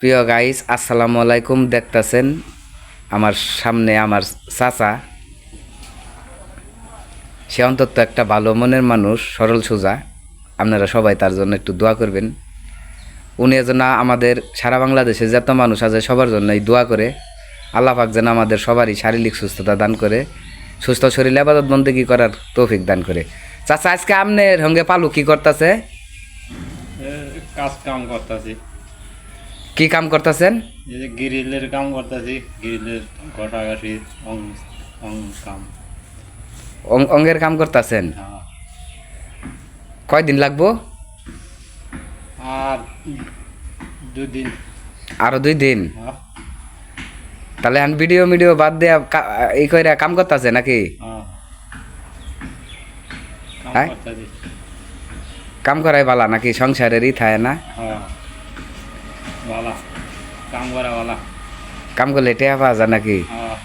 প্রিয় গাইস, আসসালামু আলাইকুম। দেখতাছেন আমার সামনে আমার চাচা। সে অন্তত একটা ভালো মনের মানুষ, সরল সোজা। আপনারা সবাই তার জন্য একটু দোয়া করবেন। উনি যেন আমাদের সারা বাংলাদেশে যত মানুষ আছে সবার জন্যই দোয়া করে। আল্লাহ পাক যেন আমাদের সবারই শারীরিক সুস্থতা দান করে, সুস্থ শরীরে আবাদত বন্দেগী করার তৌফিক দান করে। চাচা, আজকে আমনের সঙ্গে পালু কি করতেছে? কাজ কাম করতেছি। কি কাম করতেছেন? এই যে গ্রিলের কাম করতেছি, গ্রিলের ঘটাঘাটি কাম। অঙ্গের কাম করতেছেন? হ্যাঁ। কয়দিন লাগবো? আর 2 দিন। আরো 2 দিন? হ্যাঁ, তাহলে এখন ভিডিও বাদ দিয়ে এই কইরা কাম করতেছে নাকি? হ্যাঁ, কাম হ্যাঁ? করতেছি। কাম করাই বালা নাকি? সংসারেরই থাকে না? হ্যাঁ, ভালা কাম করা ভালা। কাম করলে টেয়া পাওয়া যায় নাকি? হ্যাঁ,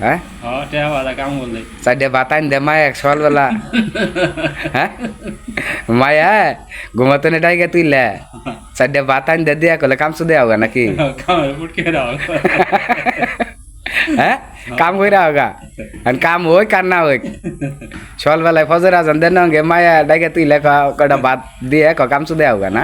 হ্যাঁ, হ্যাঁ, টেয়া ভালা কাম করলে। চারটে বাতাইন দে মায় এক সকালবেলা। হ্যাঁ, মায়া ঘুমাতে নে ডাইকে তুইলে চারটে বাতাইন দে দিয়া করলে কাম শুধু হোগা নাকি? কামের ফুটকে দাও। হ্যাঁ, কাম কইরা হোগা। আর কাম হই কার না হই, সকালবেলায় ফজর আজান দেন মায়া ডাইকে তুইলে কটা ভাত দিয়ে কাম শুধু হোগা না?